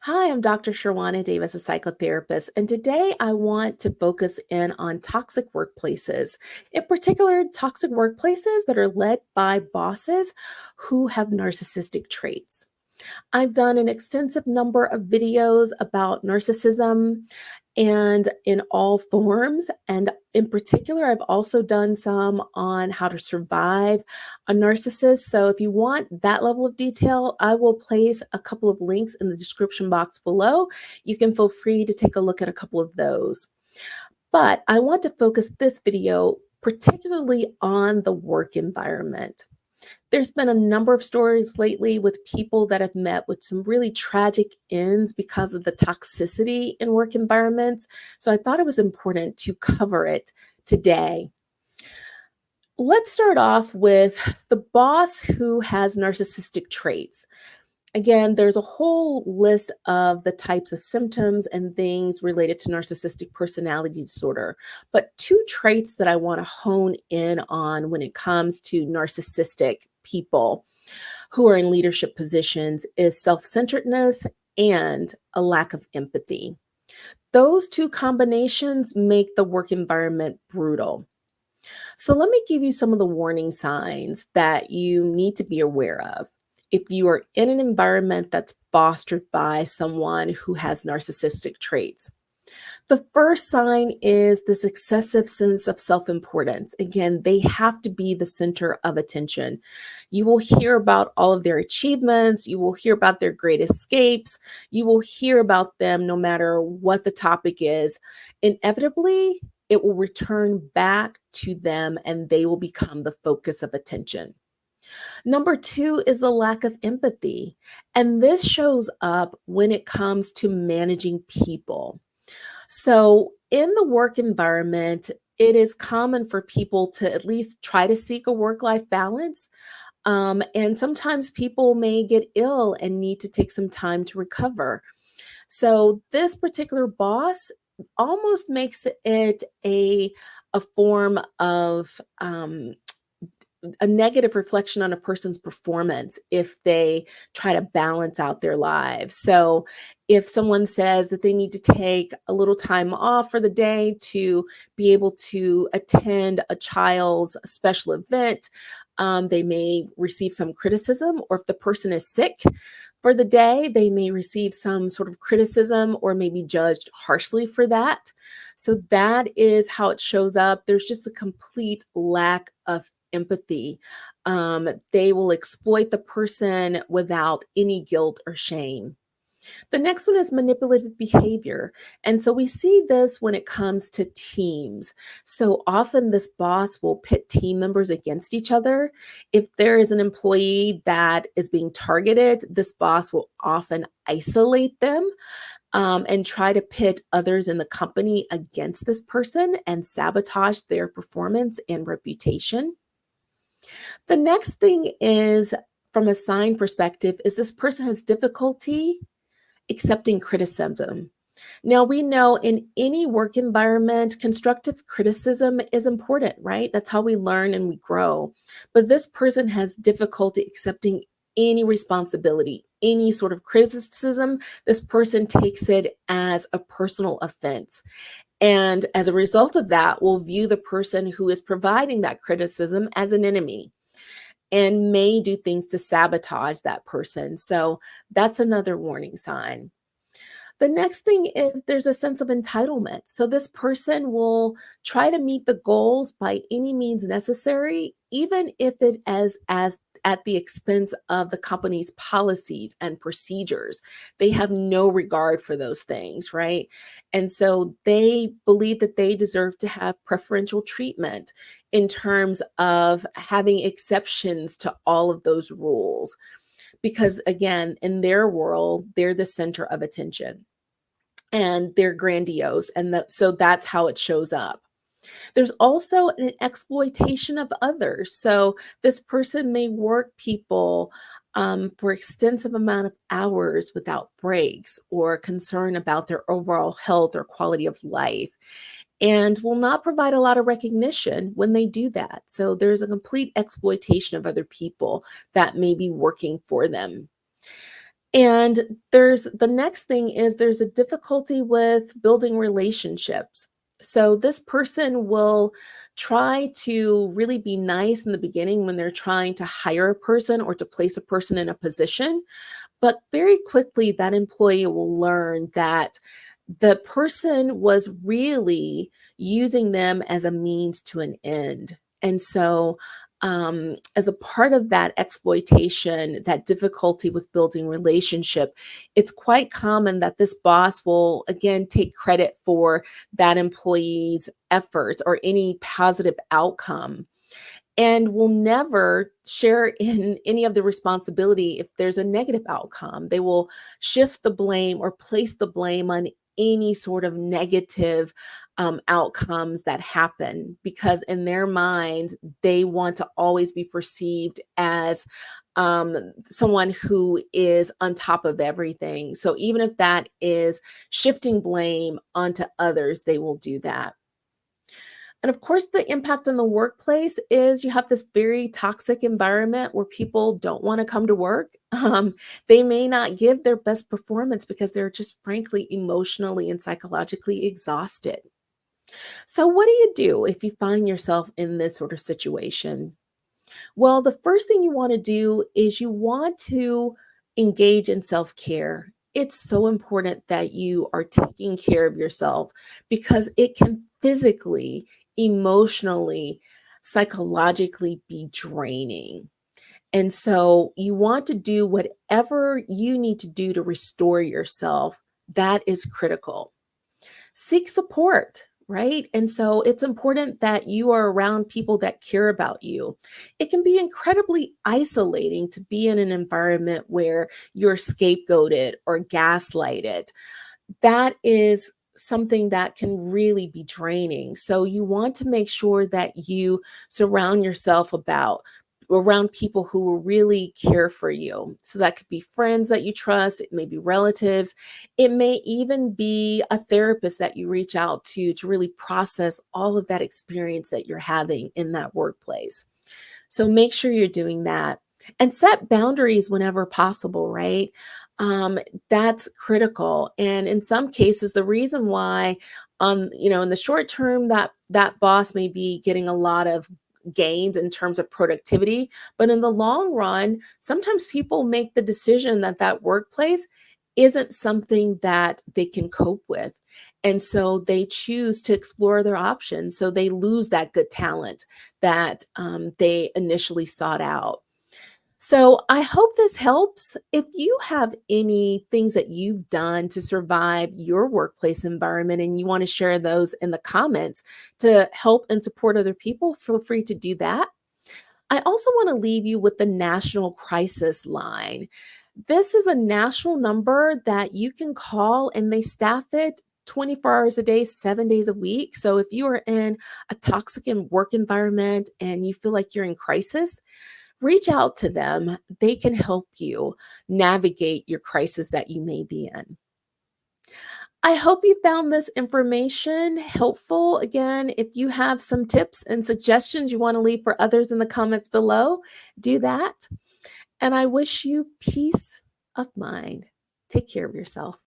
Hi, I'm Dr. Sherwana Davis, a psychotherapist, and today I want to focus in on toxic workplaces, in particular, toxic workplaces that are led by bosses who have narcissistic traits. I've done an extensive number of videos about narcissism and in all forms. And in particular, I've also done some on how to survive a narcissist. So if you want that level of detail, I will place a couple of links in the description box below. You can feel free to take a look at a couple of those. But I want to focus this video particularly on the work environment. There's been a number of stories lately with people that have met with some really tragic ends because of the toxicity in work environments. So I thought it was important to cover it today. Let's start off with the boss who has narcissistic traits. Again, there's a whole list of the types of symptoms and things related to narcissistic personality disorder. But two traits that I want to hone in on when it comes to narcissistic people who are in leadership positions is self-centeredness and a lack of empathy. Those two combinations make the work environment brutal. So let me give you some of the warning signs that you need to be aware of if you are in an environment that's fostered by someone who has narcissistic traits. The first sign is this excessive sense of self-importance. Again, they have to be the center of attention. You will hear about all of their achievements. You will hear about their great escapes. You will hear about them no matter what the topic is. Inevitably, it will return back to them and they will become the focus of attention. Number two is the lack of empathy. And this shows up when it comes to managing people. So, in the work environment, it is common for people to at least try to seek a work life balance. And sometimes people may get ill and need to take some time to recover. So, this particular boss almost makes it a form of a negative reflection on a person's performance if they try to balance out their lives. So, if someone says that they need to take a little time off for the day to be able to attend a child's special event, they may receive some criticism. Or if the person is sick for the day, they may receive some sort of criticism or may be judged harshly for that. So, that is how it shows up. There's just a complete lack of empathy. They will exploit the person without any guilt or shame. The next one is manipulative behavior. And so we see this when it comes to teams. So often this boss will pit team members against each other. If there is an employee that is being targeted, this boss will often isolate them and try to pit others in the company against this person and sabotage their performance and reputation. The next thing is, from a sign perspective, is this person has difficulty accepting criticism. Now, we know in any work environment, constructive criticism is important, right? That's how we learn and we grow. But this person has difficulty accepting any responsibility, any sort of criticism. This person takes it as a personal offense. And as a result of that, will view the person who is providing that criticism as an enemy and may do things to sabotage that person. So that's another warning sign. The next thing is there's a sense of entitlement. So this person will try to meet the goals by any means necessary, even if it as at the expense of the company's policies and procedures. They have no regard for those things, right? And so they believe that they deserve to have preferential treatment in terms of having exceptions to all of those rules. Because again, in their world, they're the center of attention and they're grandiose. And so that's how it shows up. There's also an exploitation of others. So this person may work people for extensive amount of hours without breaks or concern about their overall health or quality of life, and will not provide a lot of recognition when they do that. So there's a complete exploitation of other people that may be working for them. And there's the next thing is there's a difficulty with building relationships. So this person will try to really be nice in the beginning when they're trying to hire a person or to place a person in a position. But very quickly, that employee will learn that the person was really using them as a means to an end. And so, as a part of that exploitation, that difficulty with building relationship, it's quite common that this boss will again take credit for that employee's efforts or any positive outcome and will never share in any of the responsibility if there's a negative outcome. They will shift the blame or place the blame on any sort of negative outcomes that happen because in their minds, they want to always be perceived as someone who is on top of everything. So even if that is shifting blame onto others, they will do that. And of course, the impact on the workplace is you have this very toxic environment where people don't want to come to work. They may not give their best performance because they're just frankly emotionally and psychologically exhausted. So, what do you do if you find yourself in this sort of situation? Well, the first thing you want to do is you want to engage in self care. It's so important that you are taking care of yourself because it can physically, emotionally, psychologically be draining. And so you want to do whatever you need to do to restore yourself. That is critical. Seek support, right? And so it's important that you are around people that care about you. It can be incredibly isolating to be in an environment where you're scapegoated or gaslighted. That is something that can really be draining. So you want to make sure that you surround yourself around people who will really care for you. So that could be friends that you trust, it may be relatives, it may even be a therapist that you reach out to really process all of that experience that you're having in that workplace. So make sure you're doing that and set boundaries whenever possible, right? Um, that's critical. And in some cases, the reason why in the short term that boss may be getting a lot of gains in terms of productivity, but in the long run, sometimes people make the decision that that workplace isn't something that they can cope with. And so they choose to explore their options. So they lose that good talent that they initially sought out. So I hope this helps. If you have any things that you've done to survive your workplace environment and you want to share those in the comments to help and support other people, feel free to do that. I also want to leave you with the National Crisis Line. This is a national number that you can call and they staff it 24 hours a day, 7 days a week. So if you are in a toxic work environment and you feel like you're in crisis, reach out to them. They can help you navigate your crisis that you may be in. I hope you found this information helpful. Again, if you have some tips and suggestions you want to leave for others in the comments below, do that. And I wish you peace of mind. Take care of yourself.